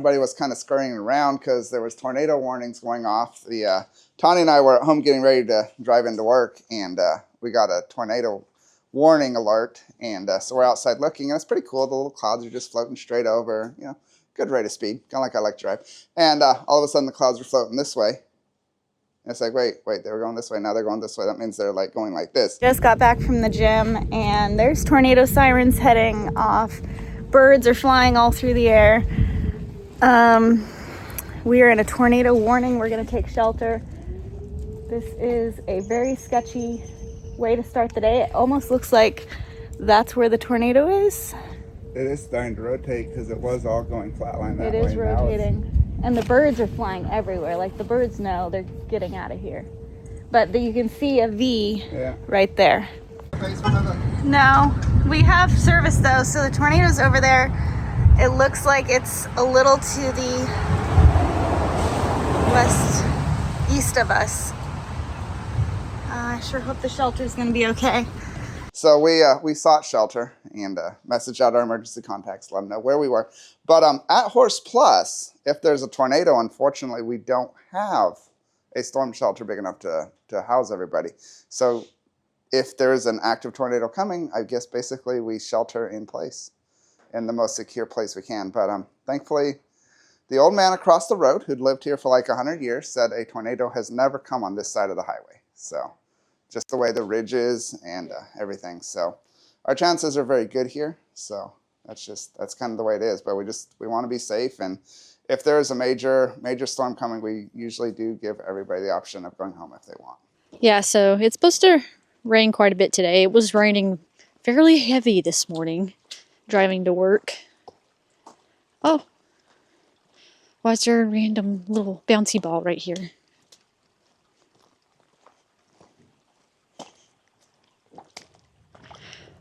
everybody was kind of scurrying around because there was tornado warnings going off. Tawny and I were at home getting ready to drive into work, and we got a tornado warning alert, and so we're outside looking, and it's pretty cool. The little clouds are just floating straight over, you know, good rate of speed, kind of like I like to drive. And all of a sudden the clouds are floating this way. And it's like, wait, they were going this way, now they're going this way. That means they're like going like this. Just got back from the gym, and there's tornado sirens heading off. Birds are flying all through the air. We are in a tornado warning. We're going to take shelter. This is a very sketchy way to start the day. It almost looks like that's where the tornado is. It is starting to rotate because it was all going flatline that way. It is rotating. And the birds are flying everywhere. Like, the birds know they're getting out of here. But you can see a V right there. No, we have service though, so the tornado's over there. It looks like it's a little to the east of us. I sure hope the shelter's gonna be okay. So we sought shelter and messaged out our emergency contacts, let them know where we were. But at Horse Plus, if there's a tornado, unfortunately, we don't have a storm shelter big enough to house everybody. So if there's an active tornado coming, I guess basically we shelter in place in the most secure place we can. But thankfully, the old man across the road who'd lived here for like 100 years said a tornado has never come on this side of the highway. So just the way the ridge is and everything. So our chances are very good here. So that's kind of the way it is. But we want to be safe. And if there is a major storm coming, we usually do give everybody the option of going home if they want. Yeah, so it's supposed to rain quite a bit today. It was raining fairly heavy this morning driving to work. Oh, why is there a random little bouncy ball right here?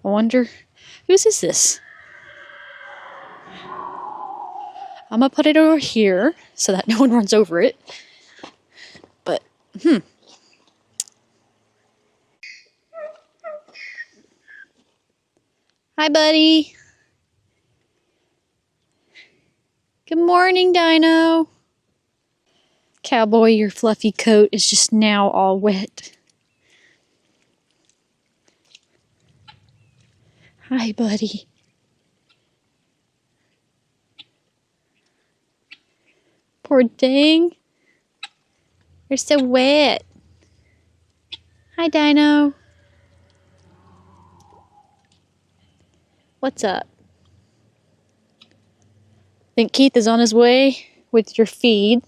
I wonder, whose is this? I'm gonna put it over here so that no one runs over it. But, Hi, buddy. Good morning, Dino. Cowboy, your fluffy coat is just now all wet. Hi, buddy. Poor thing. You're so wet. Hi, Dino. What's up? Think Keith is on his way with your feed.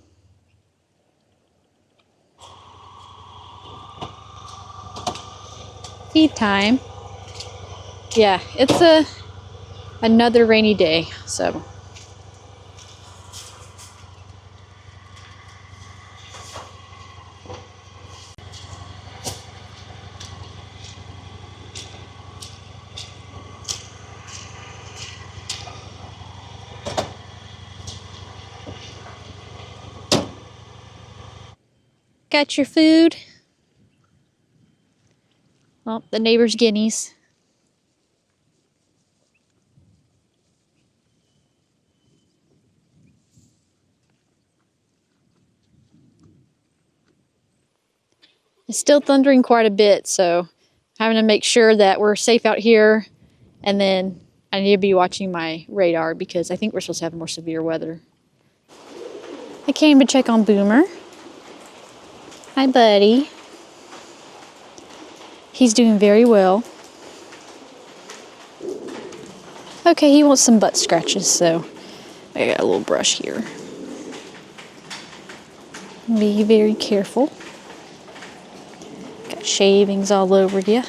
Feed time. Yeah, it's another rainy day, so. Got your food? Oh, the neighbor's guineas. It's still thundering quite a bit, so having to make sure that we're safe out here, and then I need to be watching my radar because I think we're supposed to have more severe weather. I came to check on Boomer. Hi, buddy. He's doing very well. Okay, he wants some butt scratches, so I got a little brush here. Be very careful. Got shavings all over you.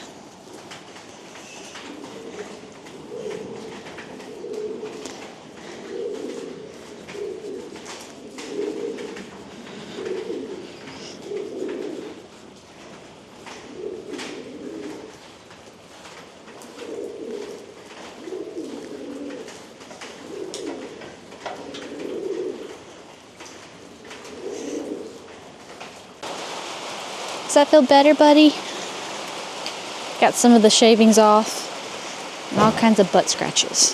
Does that feel better, buddy? Got some of the shavings off and all kinds of butt scratches.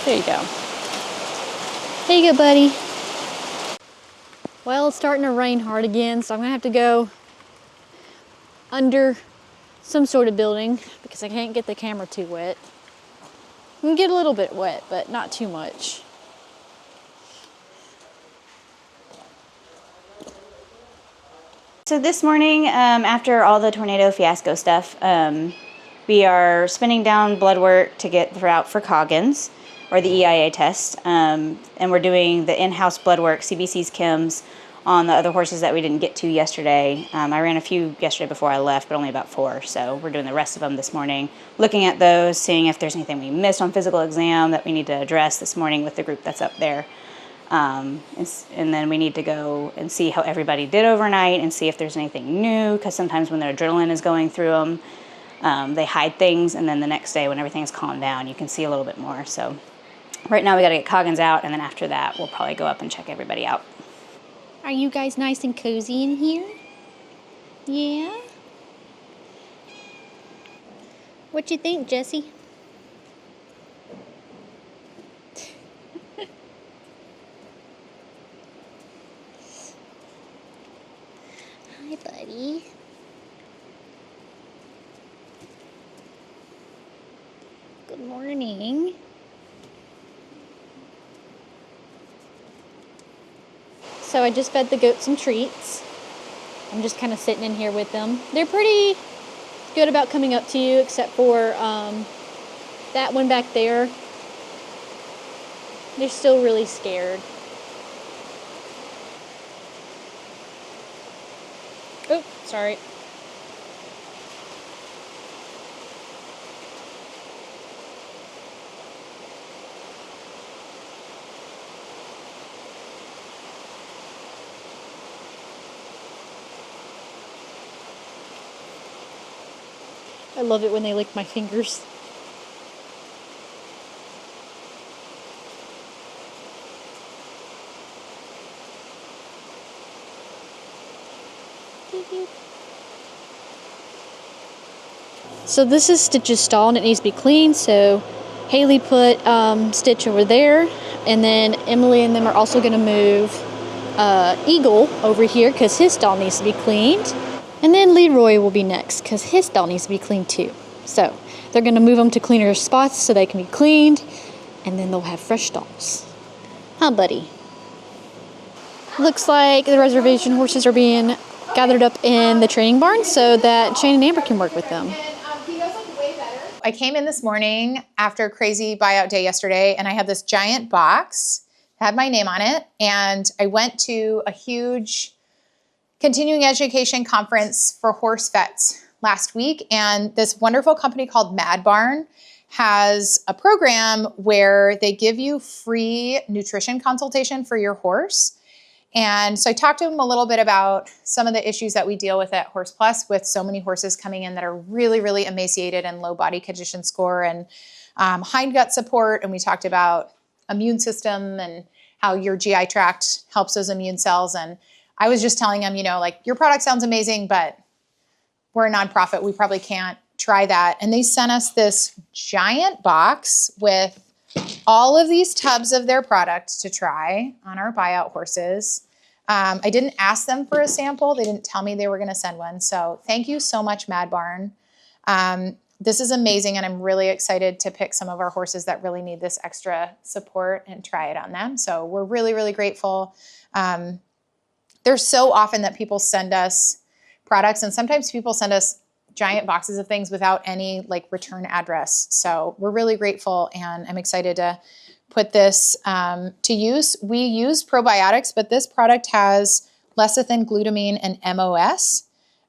There you go. There you go, buddy. Well, it's starting to rain hard again, so I'm gonna have to go under some sort of building because I can't get the camera too wet. You can get a little bit wet, but not too much. So this morning, after all the tornado fiasco stuff, we are spinning down blood work to get the route for Coggins, or the EIA test, and we're doing the in-house blood work, CBC's chems, on the other horses that we didn't get to yesterday. I ran a few yesterday before I left, but only about 4, so we're doing the rest of them this morning, looking at those, seeing if there's anything we missed on physical exam that we need to address this morning with the group that's up there. And then we need to go and see how everybody did overnight and see if there's anything new, because sometimes when their adrenaline is going through them, they hide things, and then the next day when everything's calmed down, you can see a little bit more. So right now we got to get Coggins out, and then after that we'll probably go up and check everybody out. Are you guys nice and cozy in here? Yeah? What you think, Jessie? Hi, buddy. Good morning. So I just fed the goats some treats. I'm just kind of sitting in here with them. They're pretty good about coming up to you, except for that one back there. They're still really scared. Oh, sorry. I love it when they lick my fingers. So this is Stitch's stall and it needs to be cleaned, so Hailey put Stitch over there, and then Emily and them are also going to move Eagle over here because his stall needs to be cleaned. And then Leroy will be next because his stall needs to be cleaned too. So they're going to move them to cleaner spots so they can be cleaned, and then they'll have fresh stalls. Huh, buddy? Looks like the reservation horses are being gathered up in the training barn so that Shane and Amber can work with them. I came in this morning after a crazy buyout day yesterday, and I had this giant box, had my name on it, and I went to a huge continuing education conference for horse vets last week, and this wonderful company called Madb Barn has a program where they give you free nutrition consultation for your horse. And so I talked to them a little bit about some of the issues that we deal with at Horse Plus with so many horses coming in that are really, really emaciated and low body condition score and hindgut support. And we talked about immune system and how your GI tract helps those immune cells. And I was just telling them, like, your product sounds amazing, but we're a nonprofit. We probably can't try that. And they sent us this giant box with all of these tubs of their product to try on our buyout horses. I didn't ask them for a sample. They didn't tell me they were going to send one. So thank you so much, Madb Barn. This is amazing, and I'm really excited to pick some of our horses that really need this extra support and try it on them. So we're really, really grateful. There's so often that people send us products, and sometimes people send us giant boxes of things without any return address. So we're really grateful, and I'm excited to put this to use. We use probiotics, but this product has lecithin, glutamine, and MOS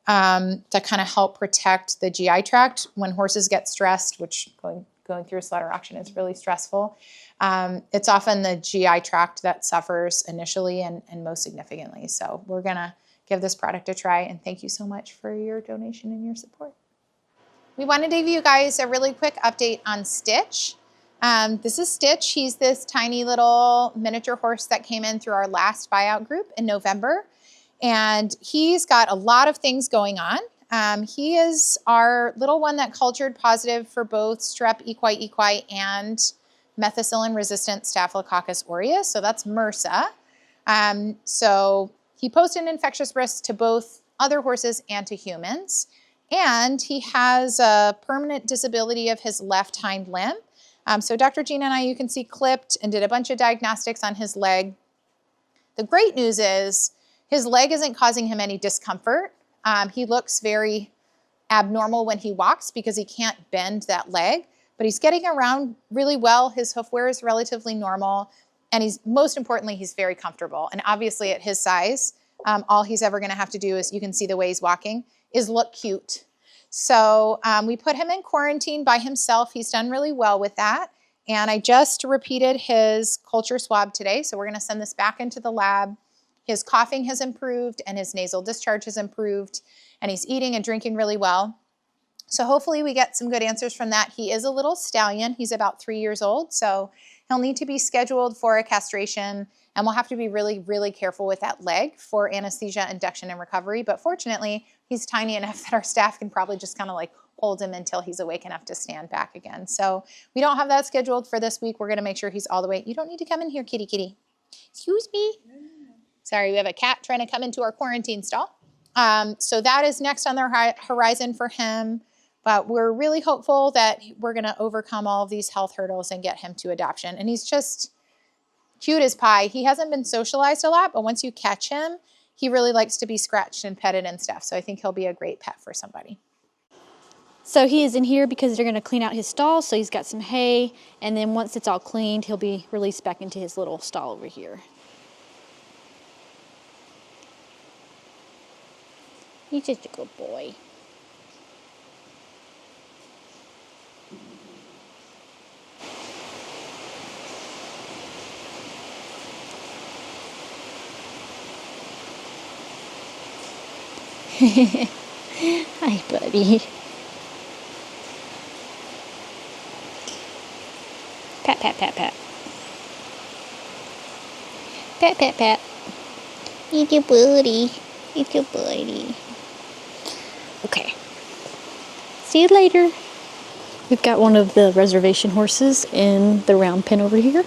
to kind of help protect the GI tract when horses get stressed, which going through a slaughter auction is really stressful. It's often the GI tract that suffers initially and most significantly. So we're going to give this product a try, and thank you so much for your donation and your support. We wanted to give you guys a really quick update on Stitch. This is Stitch. He's this tiny little miniature horse that came in through our last buyout group in November, and he's got a lot of things going on. He is our little one that cultured positive for both strep, equi, and methicillin-resistant Staphylococcus aureus, so that's MRSA. So he posed an infectious risk to both other horses and to humans. And he has a permanent disability of his left hind limb. So Dr. Gina and I, you can see, clipped and did a bunch of diagnostics on his leg. The great news is his leg isn't causing him any discomfort. He looks very abnormal when he walks because he can't bend that leg, but he's getting around really well. His hoof wear is relatively normal, and most importantly, he's very comfortable. And obviously at his size, all he's ever gonna have to do is, you can see the way he's walking, is look cute. So we put him in quarantine by himself. He's done really well with that. And I just repeated his culture swab today. So we're gonna send this back into the lab. His coughing has improved and his nasal discharge has improved, and he's eating and drinking really well. So hopefully we get some good answers from that. He is a little stallion. He's about 3 years old, so he'll need to be scheduled for a castration, and we'll have to be really, really careful with that leg for anesthesia, induction, and recovery. But fortunately, he's tiny enough that our staff can probably just kind of like hold him until he's awake enough to stand back again. So we don't have that scheduled for this week. We're gonna make sure he's all the way. You don't need to come in here, kitty, kitty. Excuse me. Sorry, we have a cat trying to come into our quarantine stall. So that is next on the horizon for him. But we're really hopeful that we're going to overcome all of these health hurdles and get him to adoption. And he's just cute as pie. He hasn't been socialized a lot, but once you catch him, he really likes to be scratched and petted and stuff. So I think he'll be a great pet for somebody. So he is in here because they're going to clean out his stall. So he's got some hay. And then once it's all cleaned, he'll be released back into his little stall over here. He's just a good boy. Hi, buddy. Pat, pat, pat, pat. Pat, pat, pat. It's your buddy. It's your buddy. Okay. See you later. We've got one of the reservation horses in the round pen over here.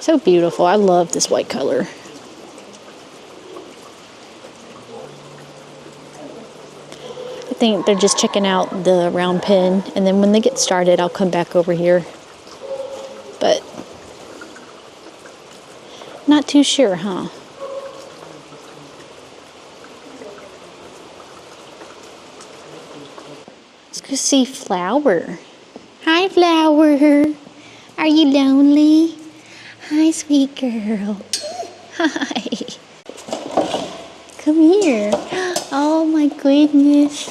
So beautiful. I love this white color. I think they're just checking out the round pen, and then when they get started, I'll come back over here. But not too sure, huh? Let's go see Flower. Hi, Flower. Are you lonely? Hi, sweet girl. Hi. Come here. Oh my goodness.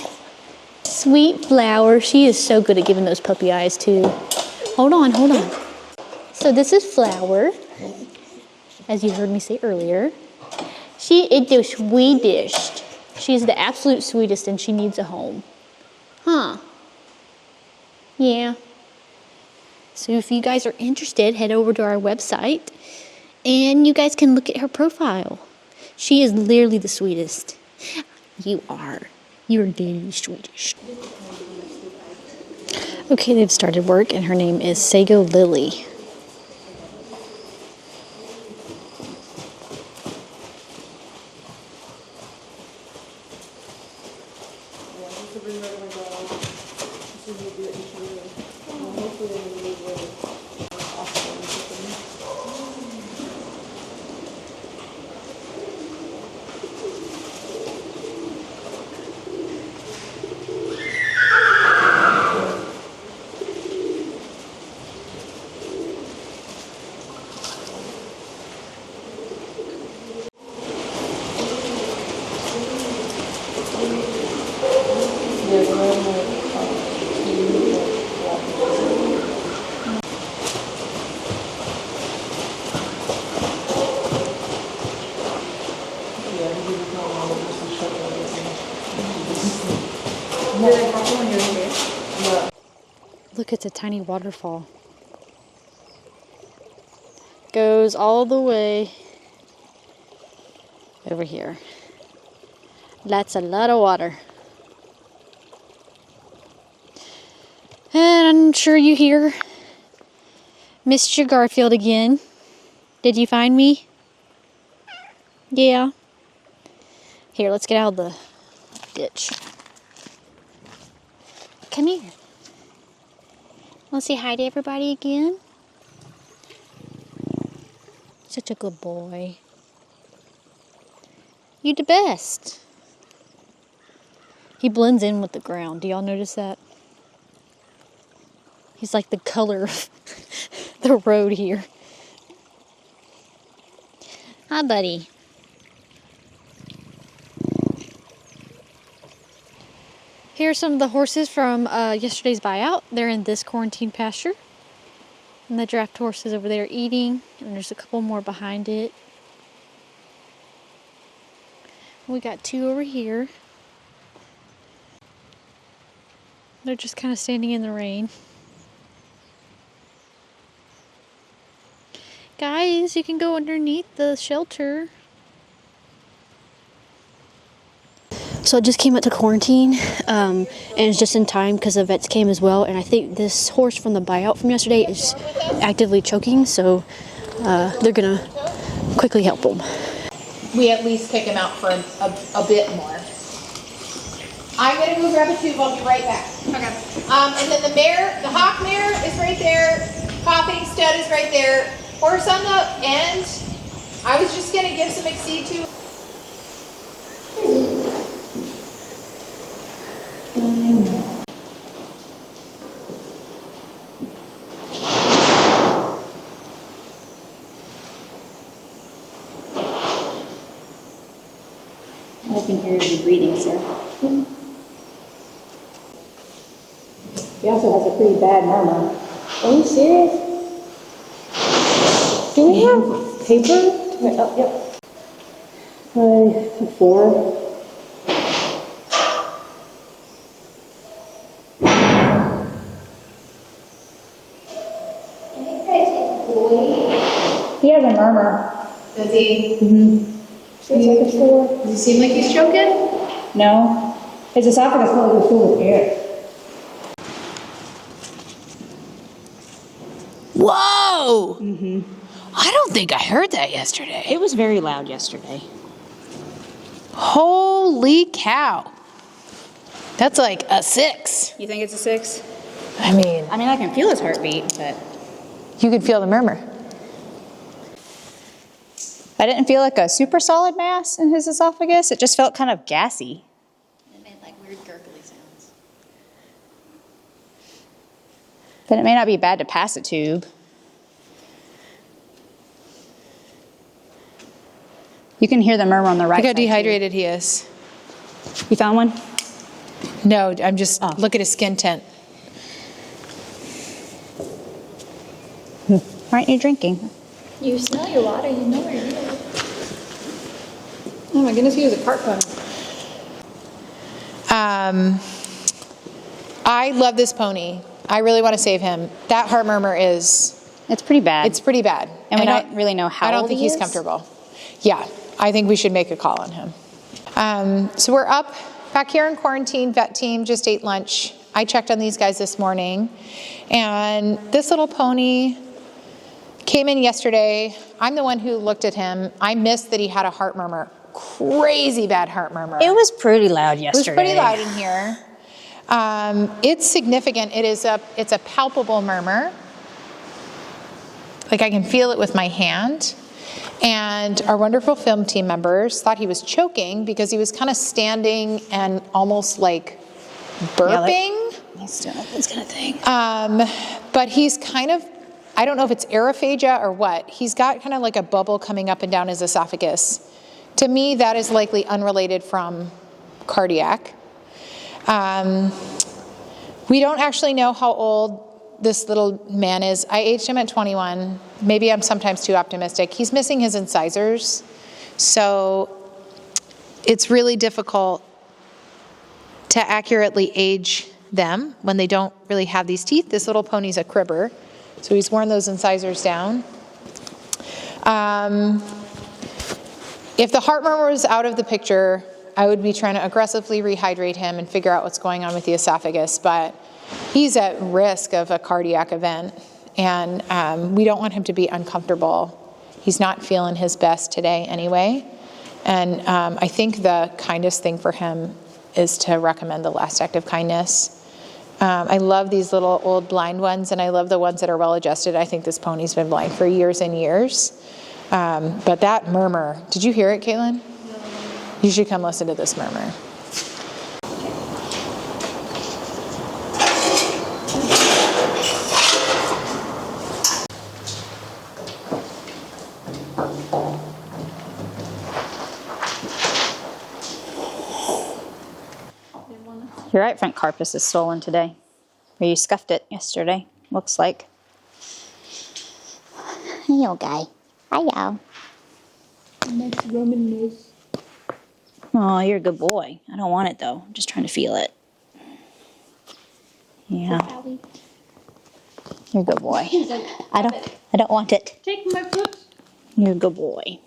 Sweet Flower. She is so good at giving those puppy eyes too. Hold on, hold on. So this is Flower, as you heard me say earlier. She is the sweetest. She is the absolute sweetest, and she needs a home. Huh? Yeah. So if you guys are interested, head over to our website, and you guys can look at her profile. She is literally the sweetest. You are. You're the sweetest. Okay, they've started work, and her name is Sego Lily. Look, it's a tiny waterfall. Goes all the way over here. That's a lot of water. And I'm sure you hear Mr. Garfield again. Did you find me? Yeah. Here, let's get out of the ditch. Come here. Want to say hi to everybody again? Such a good boy. You the best. He blends in with the ground. Do y'all notice that? He's like the color of the road here. Hi, buddy. Here are some of the horses from yesterday's buyout. They're in this quarantine pasture. And the draft horse is over there eating. And there's a couple more behind it. We got 2 over here. They're just kind of standing in the rain. Guys, you can go underneath the shelter. So I just came out to quarantine, and it's just in time because the vets came as well. And I think this horse from the buyout from yesterday is actively choking, so they're gonna quickly help him. We at least kick him out for a bit more. I'm gonna go grab a tube. I'll be right back. Okay. And then the mare, the hock mare is right there. Coughing stud is right there. Horse on the end. I was just gonna give some exceed to. I can hear you breathing, sir. He also has a pretty bad murmur. Are you serious? Do we have paper? Oh, yep. 4. He has a murmur. Does he? Mm-hmm. Does he seem like he's choking? No. His esophagus probably goes full of air. Whoa! Mm-hmm. I don't think I heard that yesterday. It was very loud yesterday. Holy cow. That's like a 6. You think it's a 6? I mean, I can feel his heartbeat, but you could feel the murmur. I didn't feel like a super solid mass in his esophagus. It just felt kind of gassy. It made like weird gurgly sounds. But it may not be bad to pass a tube. You can hear the murmur on the right Look how side, dehydrated he is. too. You found one? No, I'm just, look at his skin tint. Aren't you drinking? You smell your water, you know where it is. oh my goodness, he was a cart pony. I love this pony. I really want to save him. That heart murmur is, It's pretty bad. it's pretty bad. and we don't really know how I don't old think he he's is. comfortable. Yeah, I think we should make a call on him. So we're up back here in quarantine. Vet team just ate lunch. I checked on these guys this morning, and this little pony came in yesterday. I'm the one who looked at him. I missed that he had a heart murmur. Crazy bad heart murmur. It was pretty loud It yesterday. was pretty loud in here. It's significant. It's a palpable murmur. Like I can feel it with my hand. And our wonderful film team members thought he was choking because he was kind of standing and almost like burping. He's doing this kind of thing. But he's kind of, I don't know if it's aerophagia or what. He's got kind of like a bubble coming up and down his esophagus. To me, that is likely unrelated from cardiac. We don't actually know how old this little man is. I aged him at 21. Maybe I'm sometimes too optimistic. He's missing his incisors. So it's really difficult to accurately age them when they don't really have these teeth. This little pony's a cribber, so he's worn those incisors down. If the heart murmur was out of the picture, I would be trying to aggressively rehydrate him and figure out what's going on with the esophagus, but he's at risk of a cardiac event, and we don't want him to be uncomfortable. He's not feeling his best today anyway, and I think the kindest thing for him is to recommend the Last Act of Kindness. I love these little old blind ones, and I love the ones that are well adjusted. I think this pony's been blind for years and years. But that murmur, did you hear it, Caitlin? No. You should come listen to this murmur. Your right front carpus is swollen today. Or you scuffed it yesterday, looks like. Hello, guy. Hiya. Next Roman nose. Oh, you're a good boy. I don't want it though. I'm just trying to feel it. Yeah. You're a good boy. I don't want it. Take my foot. You're a good boy.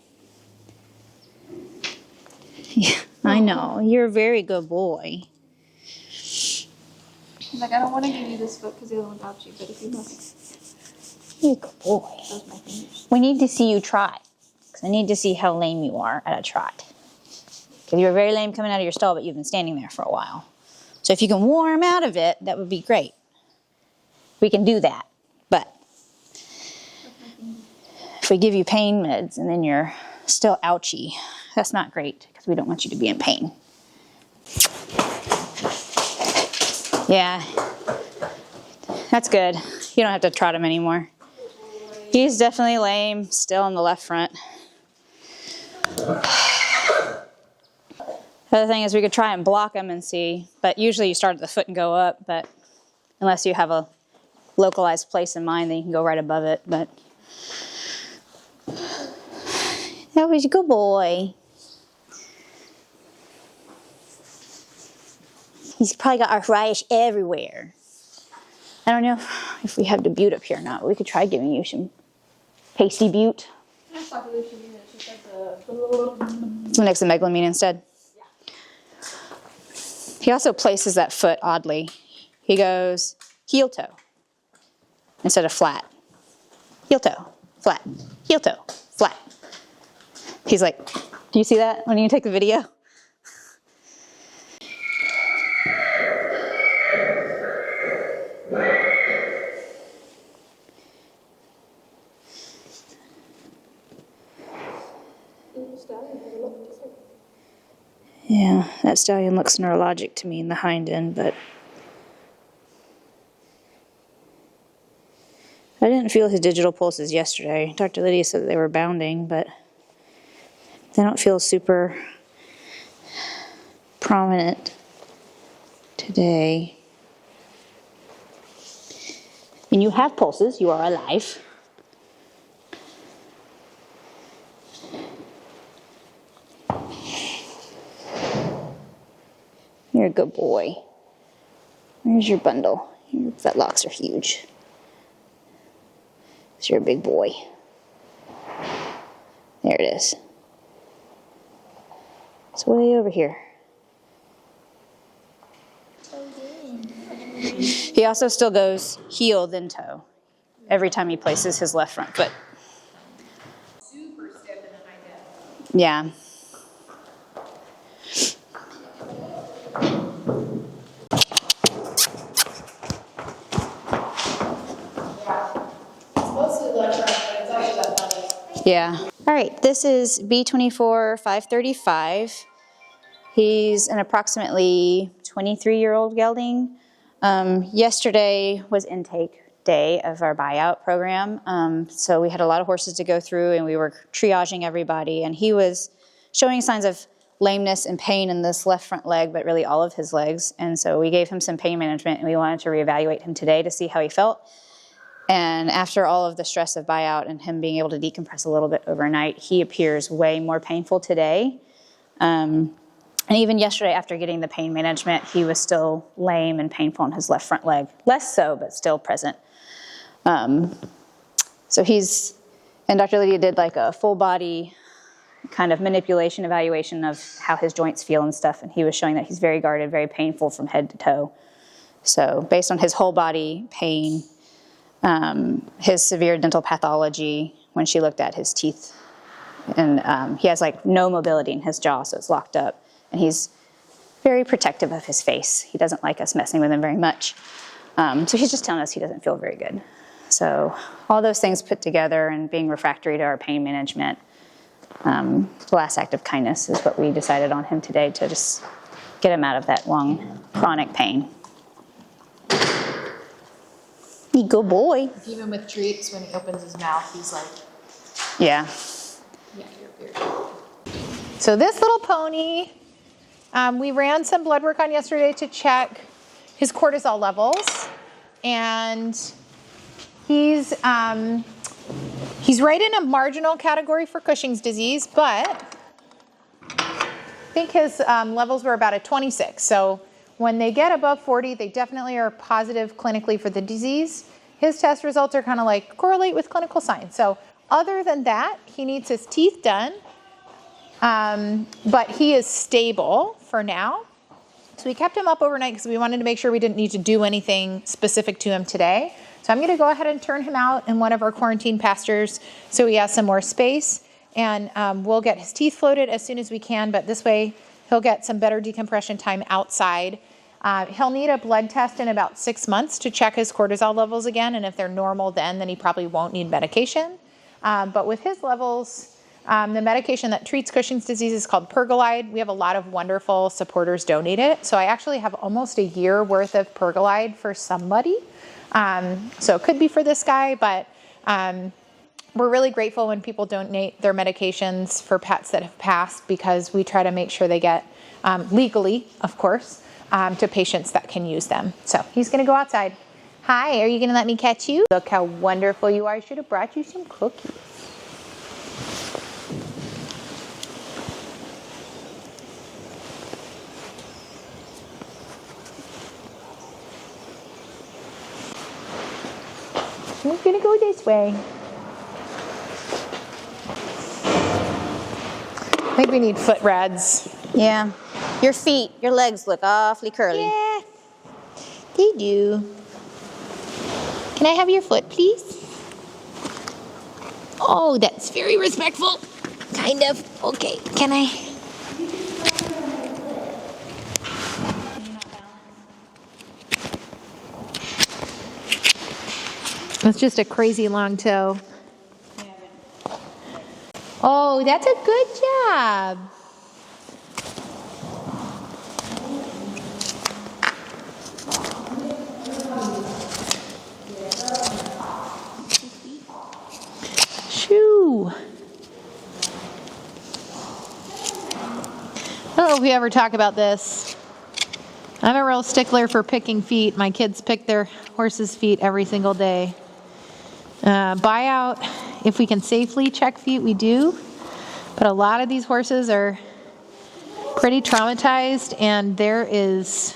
Yeah, I know. You're a very good boy. Like, I don't want to give you this foot because the other one got you, but if you look, You're a good boy. those my fingers. We need to see you trot. Because I need to see how lame you are at a trot. Because you were very lame coming out of your stall, but you've been standing there for a while. So if you can warm out of it, that would be great. We can do that. But if we give you pain meds and then you're still ouchy, that's not great because we don't want you to be in pain. Yeah, that's good. You don't have to trot him anymore. He's definitely lame, still on the left front. The other thing is we could try and block him and see, but usually you start at the foot and go up, but unless you have a localized place in mind, then you can go right above it, but that was a good boy. He's probably got arthritis everywhere. I don't know if we have the butte up here or not, but we could try giving you some pasty butte. That's like Lucy, it's just like the... So next to megalamine instead. He also places that foot oddly. He goes heel toe instead of flat. Heel toe, flat, heel toe, flat. He's like, do you see that when you take the video? Yeah, that stallion looks neurologic to me in the hind end, but I didn't feel his digital pulses yesterday. Dr. Lydia said that they were bounding, but they don't feel super prominent today. And you have pulses, you are alive. You're a good boy. Where's your bundle? Your fetlocks are huge. So you're a big boy. There it is. It's way over here. He also still goes heel, then toe, every time he places his left front foot. Super stiff in the hind end. Yeah. Yeah. All right, this is B24 535. He's an approximately 23-year-old gelding. Yesterday was intake day of our buyout program, so we had a lot of horses to go through and we were triaging everybody, and he was showing signs of lameness and pain in this left front leg, but really all of his legs, and so we gave him some pain management and we wanted to reevaluate him today to see how he felt. And after all of the stress of buyout and him being able to decompress a little bit overnight, he appears way more painful today. And even yesterday after getting the pain management, he was still lame and painful in his left front leg. Less so, but still present. So and Dr. Lydia did like a full body kind of manipulation evaluation of how his joints feel and stuff, and he was showing that he's very guarded, very painful from head to toe. So based on his whole body pain, his severe dental pathology, when she looked at his teeth, and he has like no mobility in his jaw, so it's locked up, and he's very protective of his face. He doesn't like us messing with him very much. So he's just telling us he doesn't feel very good. So all those things put together and being refractory to our pain management, the last act of kindness is what we decided on him today to just get him out of that long chronic pain. You good boy. Even with treats, when he opens his mouth, he's like, Yeah. yeah, you're So this little pony, we ran some blood work on yesterday to check his cortisol levels, and he's right in a marginal category for Cushing's disease, but I think his levels were about a 26. So when they get above 40, they definitely are positive clinically for the disease. His test results are kind of like correlate with clinical signs. So other than that, he needs his teeth done, but he is stable for now. So we kept him up overnight because we wanted to make sure we didn't need to do anything specific to him today. So I'm going to go ahead and turn him out in one of our quarantine pastures so he has some more space, and we'll get his teeth floated as soon as we can, but this way he'll get some better decompression time outside. He'll need a blood test in about 6 months to check his cortisol levels again, and if they're normal then he probably won't need medication. But with his levels, the medication that treats Cushing's disease is called Pergolide. We have a lot of wonderful supporters donate it. So I actually have almost a year worth of Pergolide for somebody. So it could be for this guy, but we're really grateful when people donate their medications for pets that have passed, because we try to make sure they get, legally, of course, to patients that can use them. So he's going to go outside. Hi, are you going to let me catch you? Look how wonderful you are. I should have brought you some cookies. We're gonna go this way. I think we need foot RADS. Yeah. Your feet, your legs look awfully curly. Yeah, they do. Can I have your foot, please? Oh, that's very respectful. Kind of. Okay, can I? It's just a crazy long toe. Oh, that's a good job. Shoo. I don't know if we ever talk about this. I'm a real stickler for picking feet. My kids pick their horses' feet every single day. Buyout, if we can safely check feet, we do. But a lot of these horses are pretty traumatized, and there is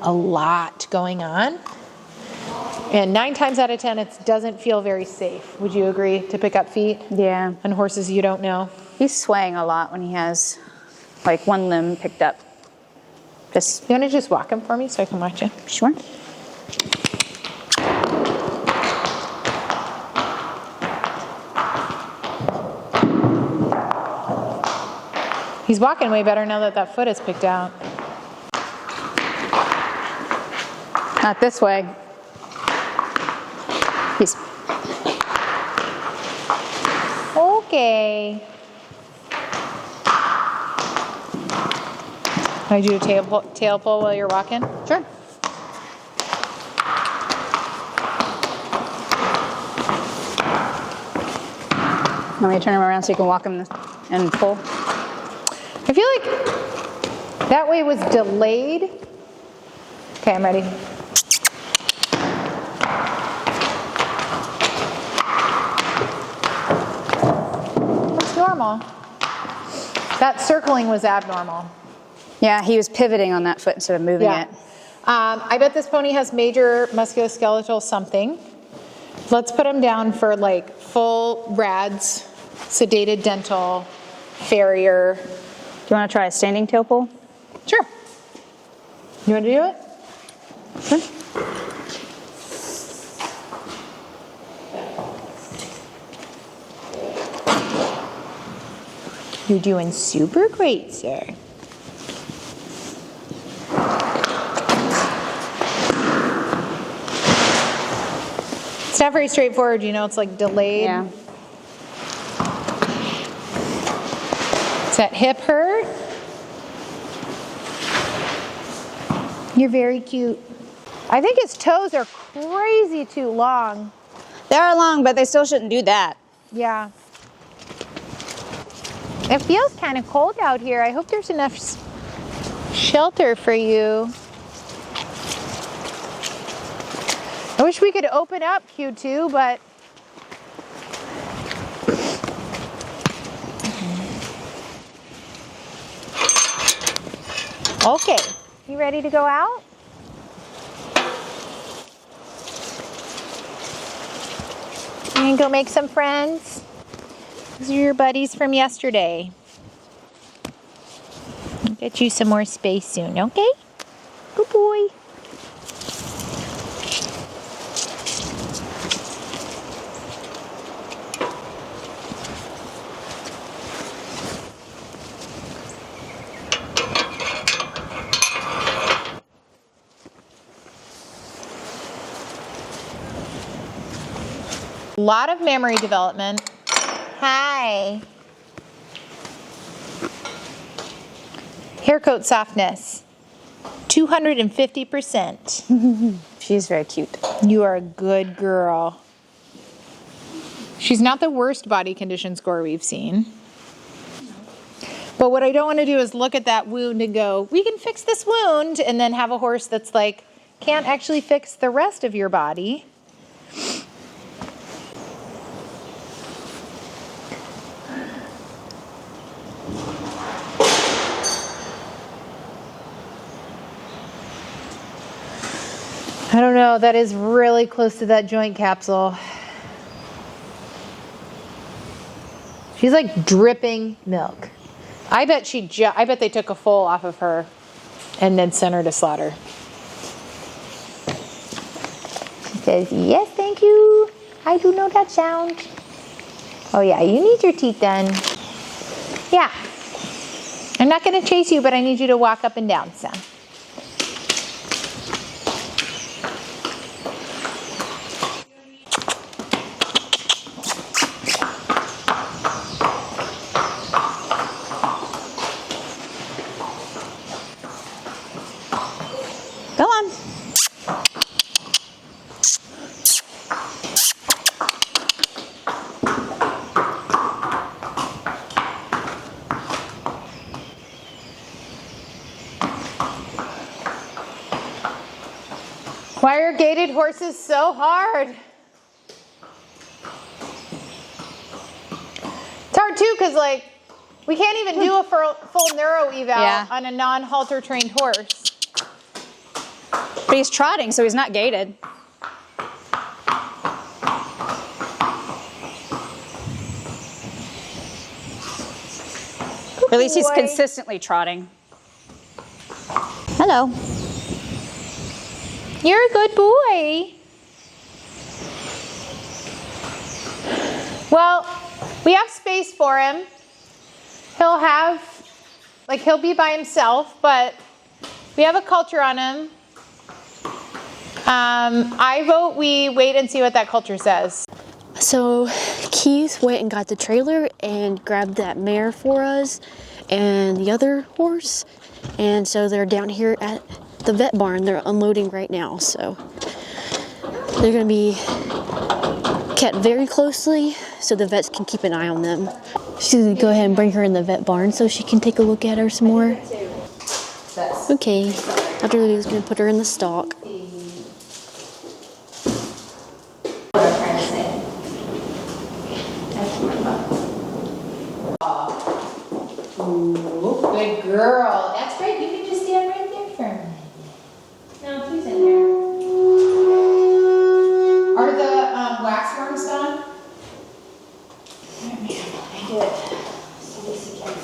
a lot going on. And 9 times out of 10, it doesn't feel very safe. Would you agree to pick up feet? Yeah. On horses you don't know? He's swaying a lot when he has like one limb picked up. You want to just walk him for me so I can watch him? Sure. He's walking way better now that that foot is picked out. Not this way. He's okay. Can I do a tail pull while you're walking? sure. Let me turn him around so you can walk him and pull. I feel like that way was delayed. Okay, I'm ready. That's normal. That circling was abnormal. Yeah, he was pivoting on that foot instead of moving it. I bet this pony has major musculoskeletal something. Let's put him down for like full RADS, sedated dental, farrier. Do you want to try a standing tail pull? Sure. You want to do it? Sure. You're doing super great, sir. It's not very straightforward, you know, it's like delayed. Yeah. Does that hip hurt? You're very cute. I think his toes are crazy too long. They are long, but they still shouldn't do that. Yeah. It feels kind of cold out here. I hope there's enough shelter for you. I wish we could open up Q2, but okay. You ready to go out? You gonna go make some friends? These are your buddies from yesterday. I'll get you some more space soon, okay? Good boy. A lot of memory development. Hi. Hair coat softness, 250%. She's very cute. You are a good girl. She's not the worst body condition score we've seen. But what I don't want to do is look at that wound and go, we can fix this wound, and then have a horse that's like, can't actually fix the rest of your body. I don't know, that is really close to that joint capsule. She's like dripping milk. I bet they took a foal off of her and then sent her to slaughter. She says, yes, thank you. I do know that sound. Oh yeah, you need your teeth done. Yeah. I'm not gonna chase you, but I need you to walk up and down some. Go on. Why are gated horses so hard? It's hard too because like we can't even do a full neuro eval on a non-halter trained horse. But he's trotting, so he's not gated. Or at least he's consistently trotting. Hello. You're a good boy. Well, we have space for him. He'll be by himself, but we have a culture on him. I vote we wait and see what that culture says. So Keith went and got the trailer and grabbed that mare for us and the other horse. And so they're down here at the vet barn. They're unloading right now. So they're going to be kept very closely so the vets can keep an eye on them. She's going to go ahead and bring her in the vet barn so she can take a look at her some more. Okay. Dr. Lily's going to put her in the stock. Good girl. That's great. You can just stand right there for a minute. No, she's in there. Are the wax worms gone? I did. See this again.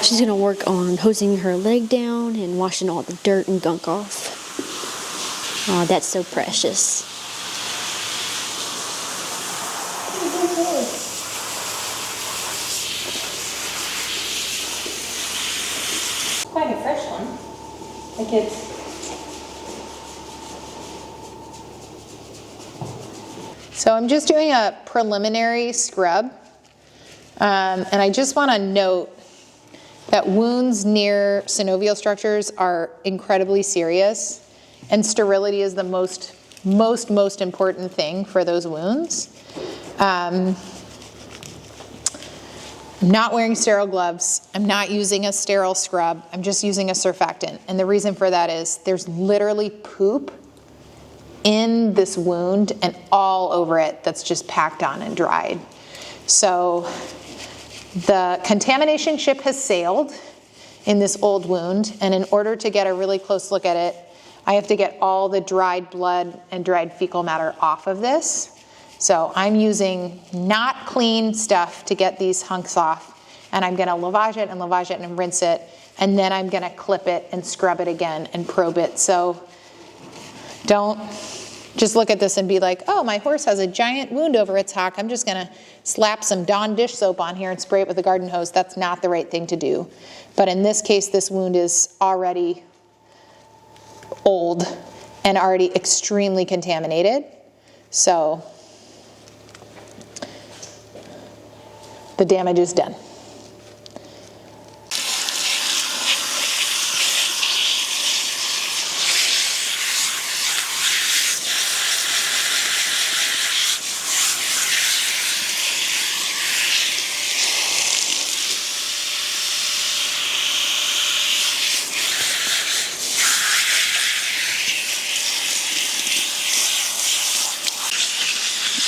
she's gonna work on hosing her leg down and washing all the dirt and gunk off. Oh, that's so precious. Quite a fresh one. Like it's. So I'm just doing a preliminary scrub. And I just want to note that wounds near synovial structures are incredibly serious, and sterility is the most important thing for those wounds. I'm not wearing sterile gloves. I'm not using a sterile scrub. I'm just using a surfactant. And the reason for that is there's literally poop in this wound and all over it that's just packed on and dried. So the contamination ship has sailed in this old wound, and in order to get a really close look at it, I have to get all the dried blood and dried fecal matter off of this. So I'm using not clean stuff to get these hunks off, and I'm gonna lavage it and rinse it, and then I'm gonna clip it and scrub it again and probe it. So don't just look at this and be like, oh, my horse has a giant wound over its hock. I'm just gonna slap some Dawn dish soap on here and spray it with a garden hose. That's not the right thing to do. But in this case, this wound is already old and already extremely contaminated. So the damage is done.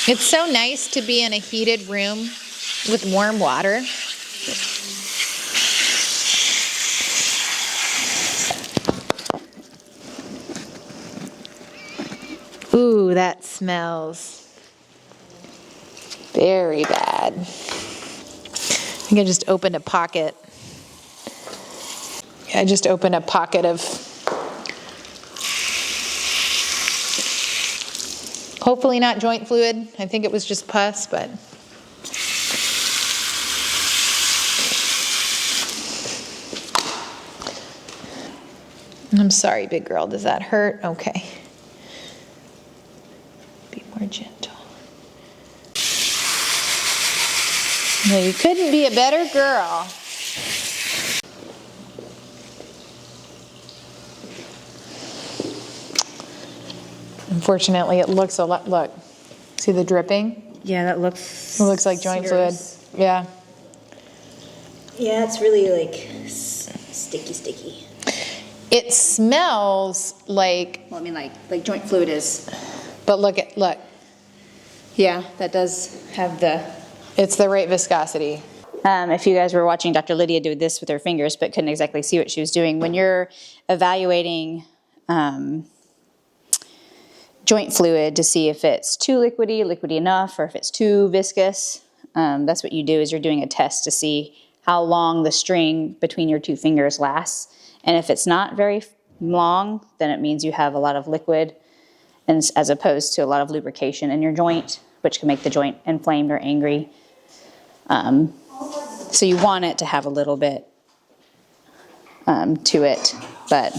It's so nice to be in a heated room with warm water. Ooh, that smells very bad. I think I just opened a pocket. I just opened a pocket of hopefully not joint fluid. I think it was just pus, but I'm sorry, big girl. Does that hurt? Okay. Be more gentle. No, you couldn't be a better girl. Unfortunately, it looks a lot, look, see the dripping? Yeah, that looks. It looks like joint fluid. Yeah. Yeah, it's really like sticky. It smells like. Well, I mean, like joint fluid is. But look. Yeah, that does have the. It's the right viscosity. If you guys were watching Dr. Lydia do this with her fingers but couldn't exactly see what she was doing, when you're evaluating joint fluid to see if it's too liquidy enough, or if it's too viscous, that's what you do, is you're doing a test to see how long the string between your two fingers lasts. And if it's not very long, then it means you have a lot of liquid, and as opposed to a lot of lubrication in your joint, which can make the joint inflamed or angry. So you want it to have a little bit to it, but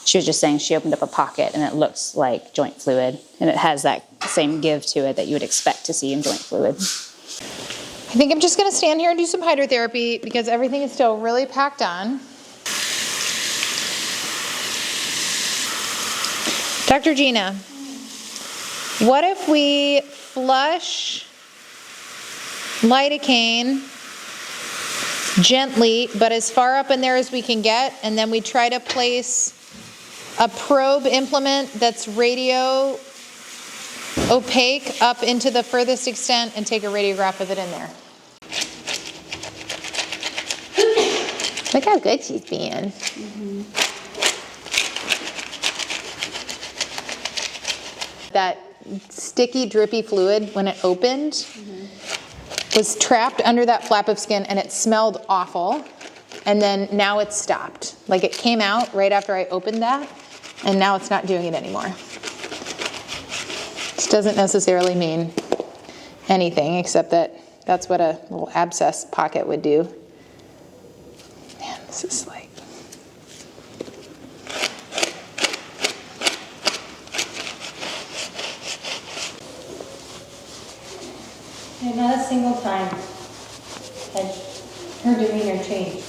she was just saying she opened up a pocket and it looks like joint fluid, and it has that same give to it that you would expect to see in joint fluid. I think I'm just going to stand here and do some hydrotherapy because everything is still really packed on. Dr. Gina, what if we flush lidocaine gently, but as far up in there as we can get, and then we try to place a probe implement that's radio opaque up into the furthest extent and take a radiograph of it in there. Look how good she's being. Mm-hmm. That sticky, drippy fluid, when it opened, was trapped under that flap of skin, and it smelled awful. and then now it's stopped. Like it came out right after I opened that, and now it's not doing it anymore. This doesn't necessarily mean anything except that that's what a little abscess pocket would do. Man, this is like... And not a single time had her demeanor changed.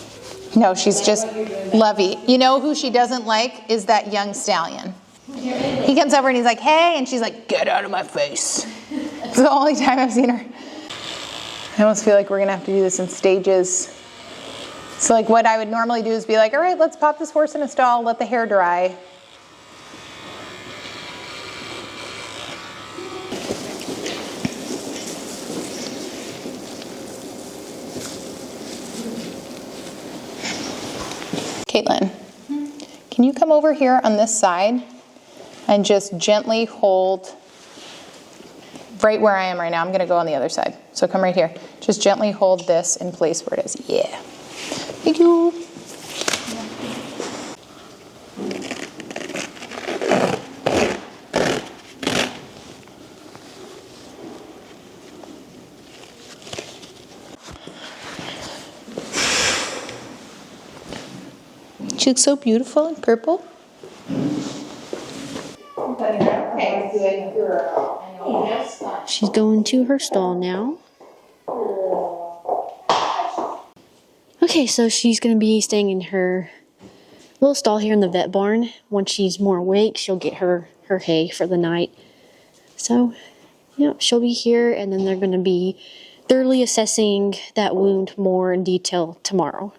No, she's just lovey. You know who she doesn't like is that young stallion. He comes over and he's like, hey, and she's like, get out of my face. It's the only time I've seen her. I almost feel like we're gonna have to do this in stages. So like what I would normally do is be like, all right, let's pop this horse in a stall, let the hair dry. Caitlin, can you come over here on this side and just gently hold right where I am right now? I'm gonna go on the other side. So come right here. Just gently hold this in place where it is. Yeah. Thank you. She looks so beautiful in purple. She's going to her stall now. Okay, so she's going to be staying in her little stall here in the vet barn. Once she's more awake, she'll get her hay for the night. So, yeah, she'll be here, and then they're going to be thoroughly assessing that wound more in detail tomorrow.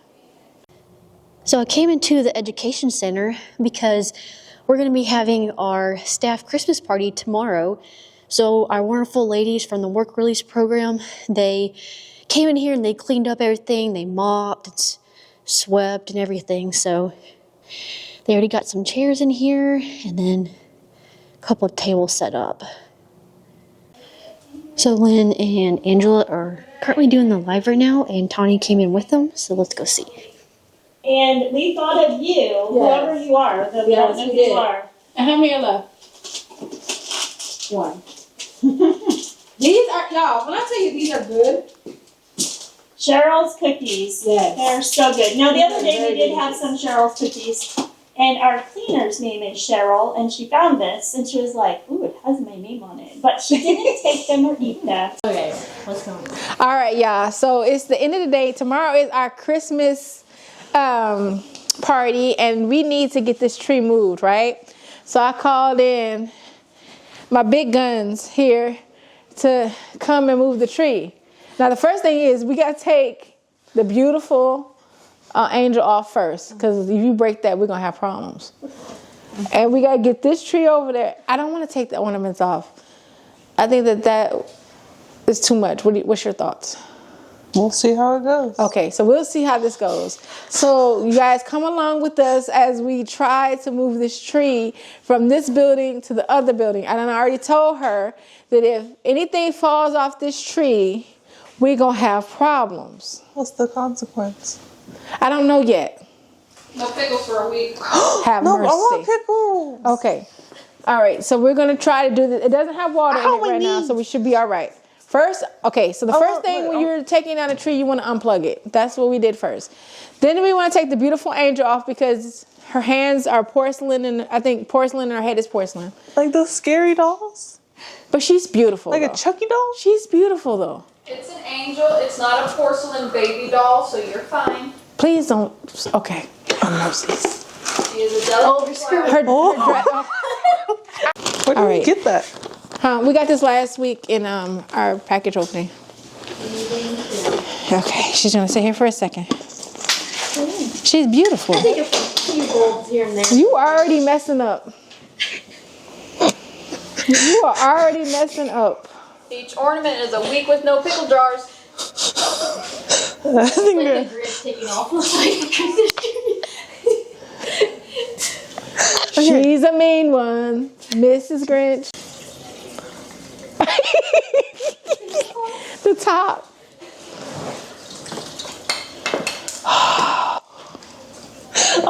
So I came into the education center because we're going to be having our staff Christmas party tomorrow. So our wonderful ladies from the work release program, they came in here and they cleaned up everything. They mopped and swept and everything. So they already got some chairs in here and then a couple of tables set up. So Lynn and Angela are currently doing the live right now, and Tawny came in with them. So let's go see. And we thought of you, whoever you are, though we don't know who you are. And how many are left? One. These are, y'all, when I tell you these are good. Cheryl's cookies. Yes. They're so good. Now, the other day we did have some Cheryl's cookies, and our cleaner's name is Cheryl, and she found this, and she was like, ooh, it has my name on it. But she didn't take them or eat them. Okay, let's go. All right, y'all. So it's the end of the day. Tomorrow is our Christmas party, and we need to get this tree moved, right? So I called in my big guns here to come and move the tree. Now the first thing is we got to take the beautiful angel off first, because if you break that, we're gonna have problems. And we got to get this tree over there. I don't want to take the ornaments off. I think that is too much. What's your thoughts? We'll see how it goes. Okay, so we'll see how this goes. So you guys come along with us as we try to move this tree from this building to the other building. And I already told her that if anything falls off this tree, we're going to have problems. What's the consequence? I don't know yet. No pickles for a week. Have No, mercy. I want pickles. Okay. All right, so we're going to try to do this. It doesn't have water in it right now, so we should be all right. First, okay, so the first thing when you're taking down a tree, you want to unplug it. That's what we did first. Then we want to take the beautiful angel off because her hands are porcelain, and I think porcelain and her head is porcelain. Like those scary dolls? But she's beautiful, Like though. a Chucky doll? She's beautiful, though. It's an angel. It's not a porcelain baby doll, so you're fine. Please don't. Okay. Oh, mercies. She is a delicate flower. Where did we get that? We got this last week in our package opening. Okay, she's gonna sit here for a second. She's beautiful. I think a few bulbs here and there. You already messing up. You are already messing up. Each ornament is a week with no pickle jars. I think Like the grid taking off the side. She's a mean one, Mrs. Grinch. The top.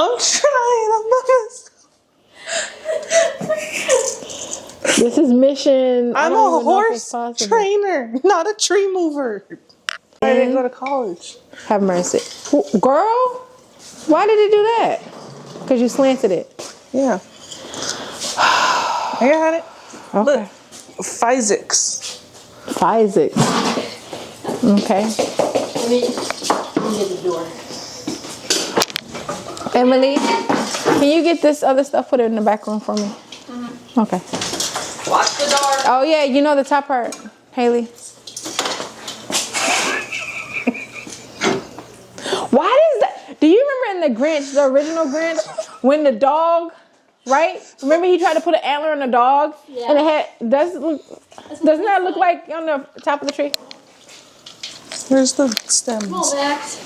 I'm trying. I'm not. This is mission. I'm a horse trainer, not a tree mover. I didn't go to college. Have mercy. Girl, why did it do that? Because you slanted it. Yeah. I got it. Okay. Look, physics. Physics. Okay. Let me get the door. Emily, can you get this other stuff, put it in the back room for me? Mm-hmm. Okay. Watch the door. Oh yeah, you know the top part, Hailey. Why does that? Do you remember in the Grinch, the original Grinch, when the dog, right? Remember he tried to put an antler on a dog, and it had doesn't that look like on the top of the tree? Where's the stems? Come on, Max.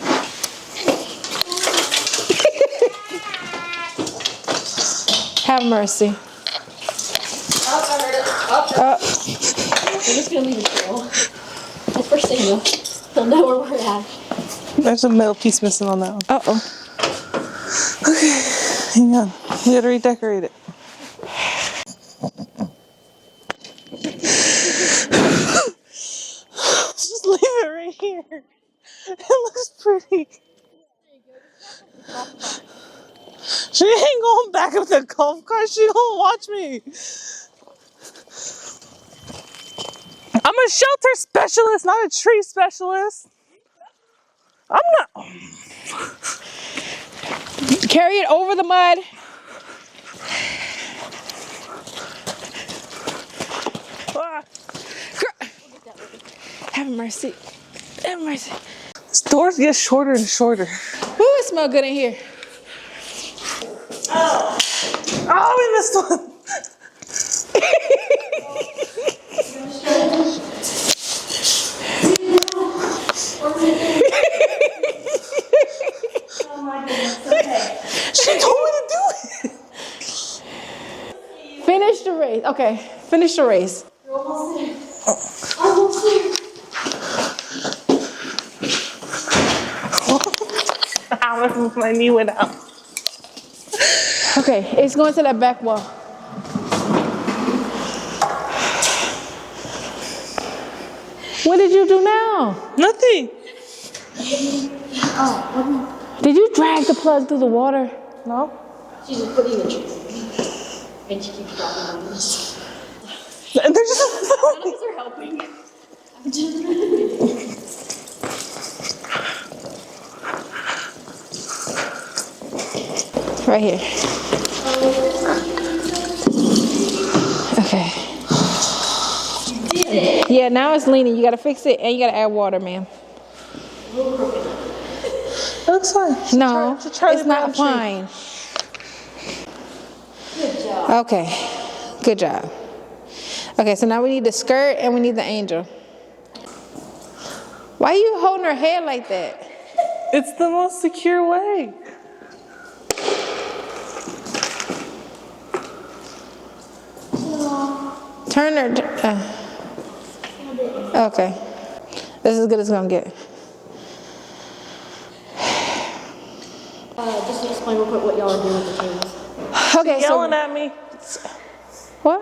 Have mercy. Oh, I heard it. Oh. We're just gonna leave it trail. That's first thing though. They'll know where we're at. There's a metal piece missing on that one. Uh-oh. Okay, hang on. We gotta redecorate it. Just leave it right here. It looks pretty. She ain't going back up the golf cart. She gonna watch me. I'm a shelter specialist, not a tree specialist. I'm not. Carry it over the mud. Have mercy. Have mercy. This doors get shorter and shorter. Ooh, it smells good in here. Oh, we missed one. She told me to do it. Finish the race. Okay, finish the race. You're almost there. Almost there. Ow, my knee went out. Okay, it's going to that back wall. What did you do now? Nothing. Did you drag the plug through the water? No. She's just putting the trees. And she keeps dropping on this. And they're just None of us are helping. I'm just right here. Okay. You did it. Yeah, now it's leaning. You gotta fix it and you gotta add water, ma'am. It looks fine. No, It's not fine. Good job. Okay, good job. Okay, so now we need the skirt and we need the angel. Why are you holding her head like that? It's the most secure way. Turn her. Okay, this is as good as it's gonna get. Just explain real quick what y'all are doing with the tables. Okay, She's yelling at me. What?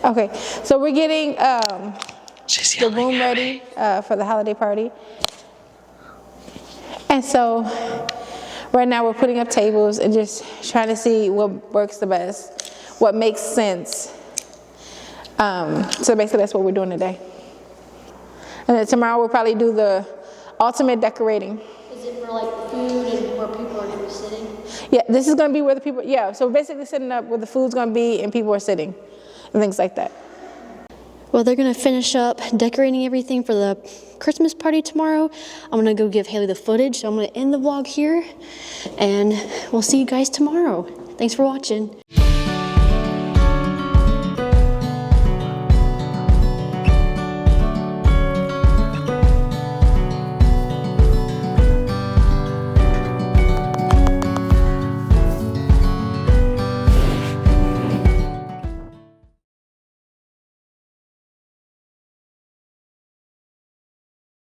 Okay, so we're getting the room ready for the holiday party. And so right now we're putting up tables and just trying to see what works the best, what makes sense. So basically that's what we're doing today. And then tomorrow we'll probably do the ultimate decorating. Is it for like food and where people are going to be sitting? Yeah, this is going to be where the people, yeah, so we're basically setting up where the food's going to be and people are sitting and things like that. Well, they're going to finish up decorating everything for the Christmas party tomorrow. I'm going to go give Hailey the footage, so I'm going to end the vlog here, and we'll see you guys tomorrow. Thanks for watching.